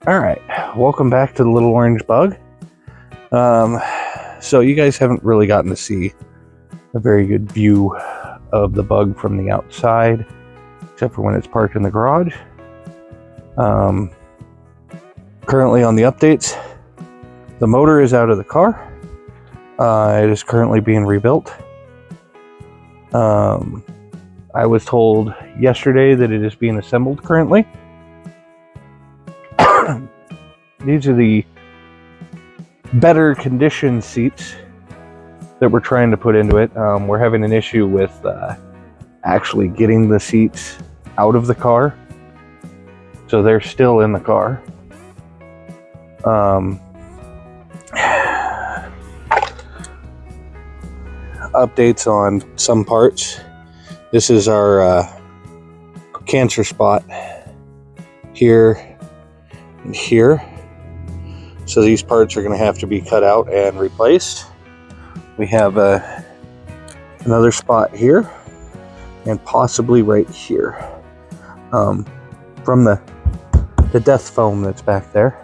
All right, welcome back to the Little Orange Bug. So you guys haven't really gotten to see a very good view of the bug from the outside, except for when it's parked in the garage. Currently on the updates, the motor is out of the car. It is currently being rebuilt. I was told yesterday that it is being assembled currently. These are the better condition seats that we're trying to put into it. We're having an issue with actually getting the seats out of the car, so they're still in the car. Updates on some parts. This is our cancer spot here and here. So these parts are going to have to be cut out and replaced. We have another spot here and possibly right here from the death foam that's back there.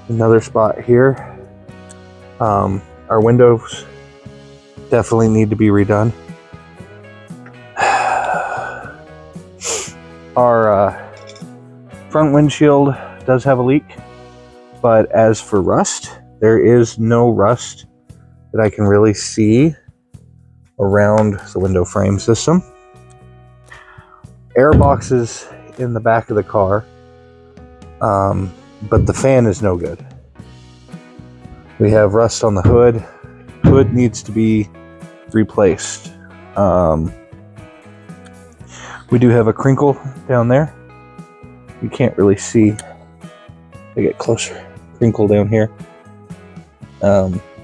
Another spot here. Our windows definitely need to be redone. Our front windshield does have a leak. But as for rust, there is no rust that I can really see around the window frame system. Air boxes in the back of the car, but the fan is no good. We have rust on the hood. Hood needs to be replaced. We do have a crinkle down there. You can't really see. I get closer. Crinkle down here.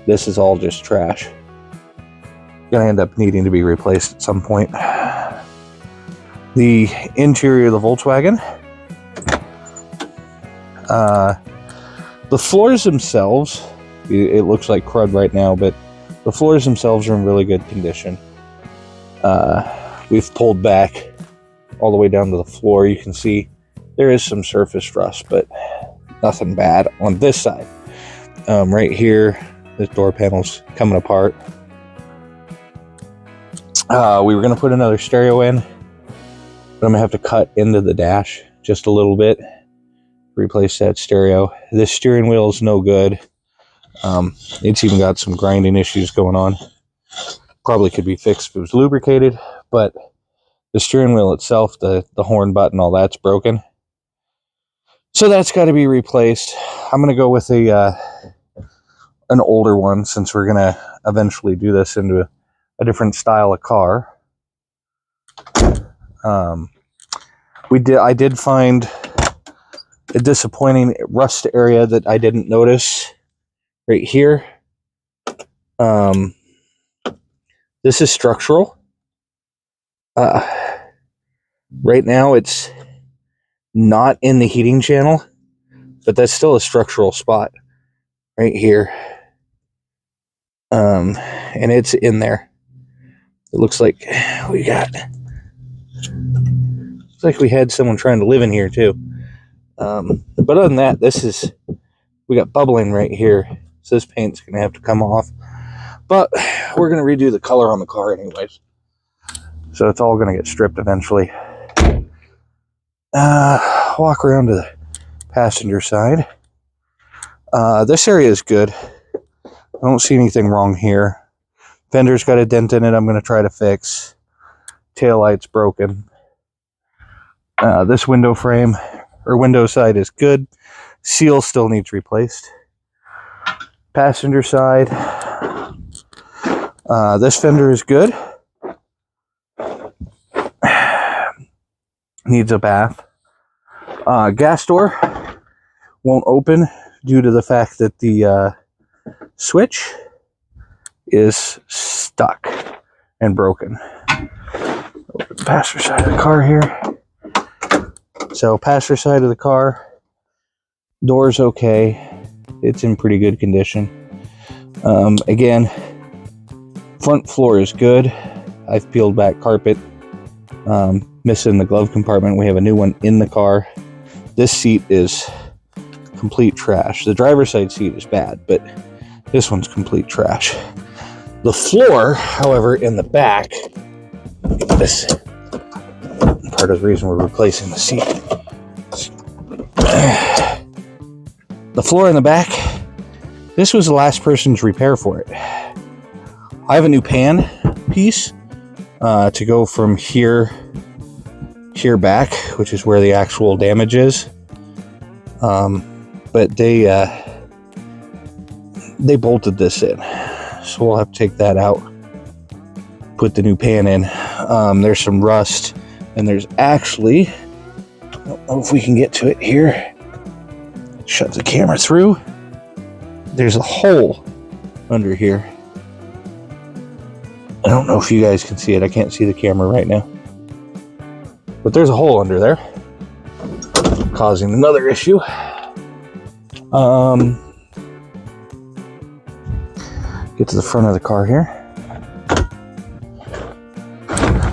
This is all just trash. Gonna end up needing to be replaced at some point. The interior of the Volkswagen. The floors themselves, it looks like crud right now, but the floors themselves are in really good condition. We've pulled back all the way down to the floor. You can see there is some surface rust, but nothing bad on this side. Right here, this door panel's coming apart. We were going to put another stereo in, but I'm going to have to cut into the dash just a little bit, replace that stereo. This steering wheel is no good. It's even got some grinding issues going on. Probably could be fixed if it was lubricated, but the steering wheel itself, the horn button, all that's broken. So that's got to be replaced. I'm going to go with an older one, since we're going to eventually do this into a different style of car. I did find a disappointing rust area that I didn't notice right here. This is structural. Right now it's not in the heating channel, but that's still a structural spot right here. And it's in there. It looks like we had someone trying to live in here too. But other than that, we got bubbling right here. So this paint's gonna have to come off, but we're gonna redo the color on the car anyways. So it's all gonna get stripped eventually. Walk around to the passenger side. This area is good. I don't see anything wrong here. Fender's got a dent in it I'm going to try to fix. Taillight's broken. This window frame, or window side, is good. Seal still needs replaced. Passenger side. This fender is good. Needs a bath. Gas door won't open due to the fact that the switch is stuck and broken. Open the passenger side of the car here. So passenger side of the car, door's okay. It's in pretty good condition. Again, front floor is good. I've peeled back carpet. Missing the glove compartment. We have a new one in the car. This seat is complete trash. The driver's side seat is bad, but this one's complete trash. The floor, however, in the back, this part of the reason we're replacing the seat. The floor in the back, this was the last person's repair for it. I have a new pan piece to go from here back, which is where the actual damage is. But they bolted this in, so we'll have to take that out, put the new pan in. There's some rust, and there's actually, I don't know if we can get to it here. Shut the camera through. There's a hole under here. I don't know if you guys can see it. I can't see the camera right now. But there's a hole under there, causing another issue. Get to the front of the car here.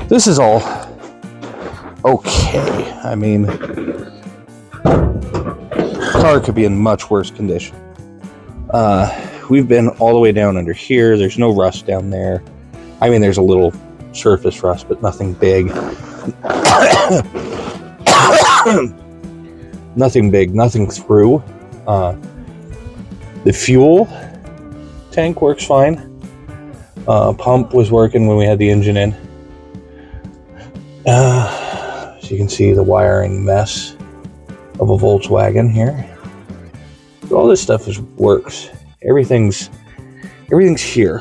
This is all okay. I mean, the car could be in much worse condition. We've been all the way down under here. There's no rust down there. I mean, there's a little surface rust, but nothing big. Nothing big, nothing through. The fuel tank works fine. Pump was working when we had the engine in. As you can see, the wiring mess of a Volkswagen here. All this stuff works. Everything's here.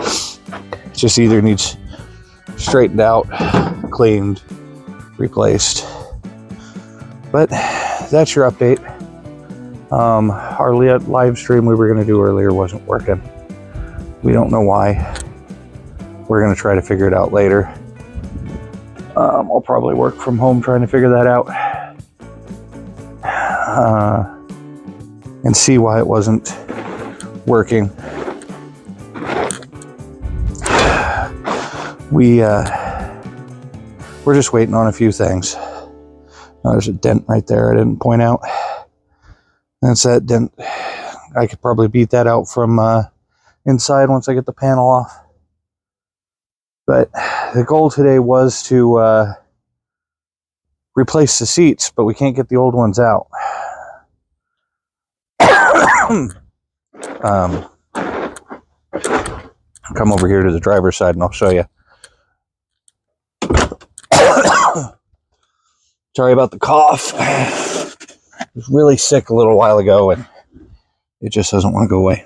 It just either needs straightened out, cleaned, replaced. But that's your update. Our live stream we were going to do earlier wasn't working. We don't know why. We're going to try to figure it out later. I'll probably work from home trying to figure that out. And see why it wasn't working. We're just waiting on a few things. There's a dent right there I didn't point out. That's that dent. I could probably beat that out from inside once I get the panel off. But the goal today was to replace the seats, but we can't get the old ones out. Come over here to the driver's side and I'll show you. Sorry about the cough. I was really sick a little while ago and it just doesn't want to go away.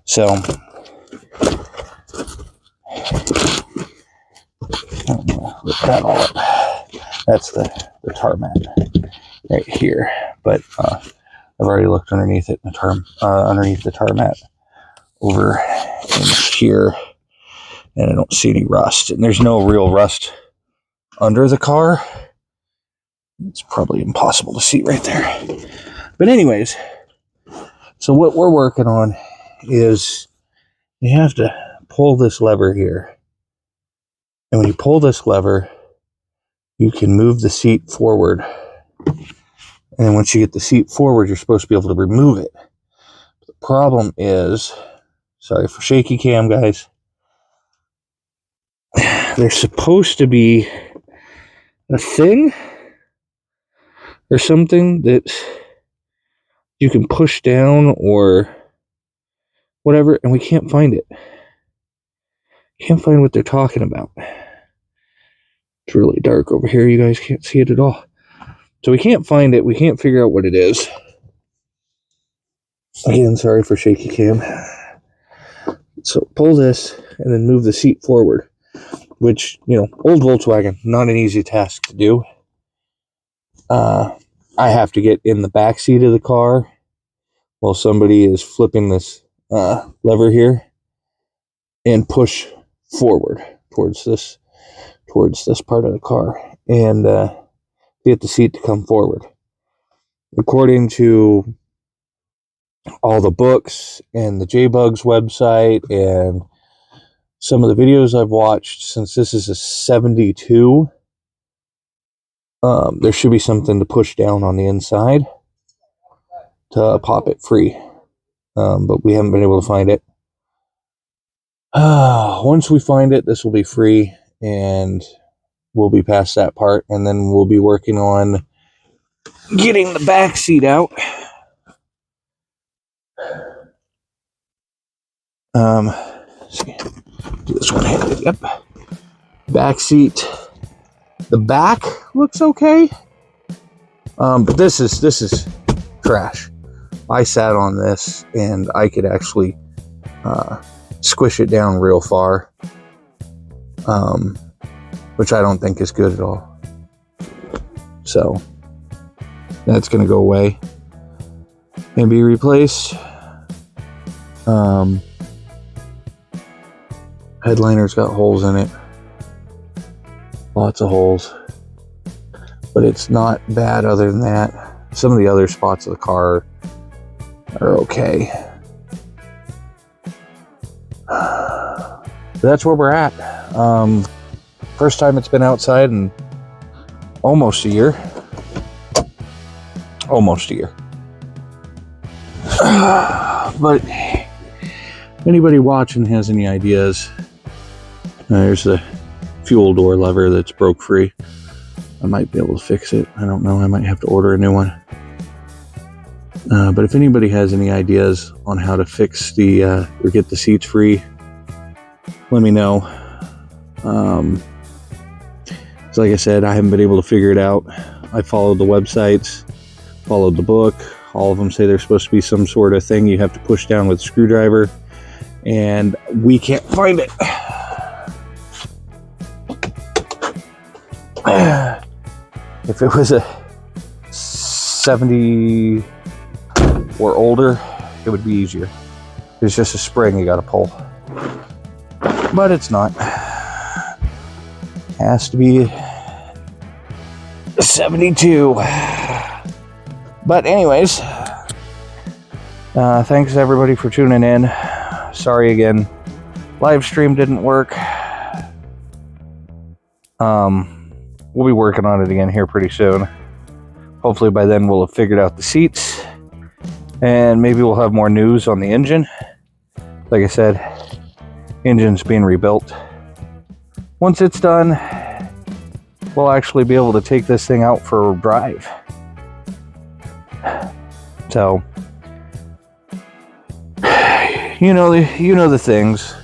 So, lift that all up. That's the tar mat right here. But I've already looked underneath it, underneath the tar mat over in here, and I don't see any rust. And there's no real rust under the car. It's probably impossible to see right there. But anyways, so what we're working on is you have to pull this lever here. And when you pull this lever, you can move the seat forward. And then once you get the seat forward, you're supposed to be able to remove it. The problem is, sorry for shaky cam, guys. There's supposed to be a thing or something that you can push down or whatever, and we can't find it. Can't find what they're talking about. It's really dark over here. You guys can't see it at all. So we can't find it. We can't figure out what it is. Again, sorry for shaky cam. So pull this and then move the seat forward, which, you know, old Volkswagen, not an easy task to do. I have to get in the back seat of the car while somebody is flipping this lever here and push forward towards this part of the car and get the seat to come forward. According to all the books and the JBugs website and some of the videos I've watched, since this is a 72, There should be something to push down on the inside to pop it free, but we haven't been able to find it. Once we find it, this will be free, and we'll be past that part, and then we'll be working on getting the back seat out. Let's see. Do this one-handed. Yep. Back seat. The back looks okay, but this is trash. I sat on this, and I could actually squish it down real far, which I don't think is good at all. So that's going to go away and be replaced. Headliner's got holes in it. Lots of holes. But it's not bad other than that. Some of the other spots of the car are okay. That's where we're at. First time it's been outside in almost a year. Almost a year. But anybody watching has any ideas? There's the fuel door lever that's broke free. I might be able to fix it. I don't know. I might have to order a new one. But if anybody has any ideas on how to fix the or get the seats free, let me know. So like I said, I haven't been able to figure it out. I followed the websites, followed the book. All of them say there's supposed to be some sort of thing you have to push down with a screwdriver, and we can't find it. If it was a 70 or older, it would be easier. It's just a spring you gotta pull. But it's not. Has to be 72. But anyways, thanks everybody for tuning in. Sorry again, live stream didn't work. We'll be working on it again here pretty soon. Hopefully by then we'll have figured out the seats, and maybe we'll have more news on the engine. Like I said, engine's being rebuilt. Once it's done, we'll actually be able to take this thing out for a drive. So, you know the things.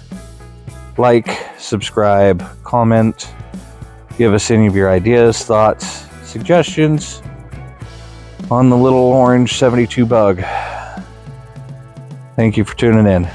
Like, subscribe, comment, give us any of your ideas, thoughts, suggestions on the little orange 72 bug. Thank you for tuning in.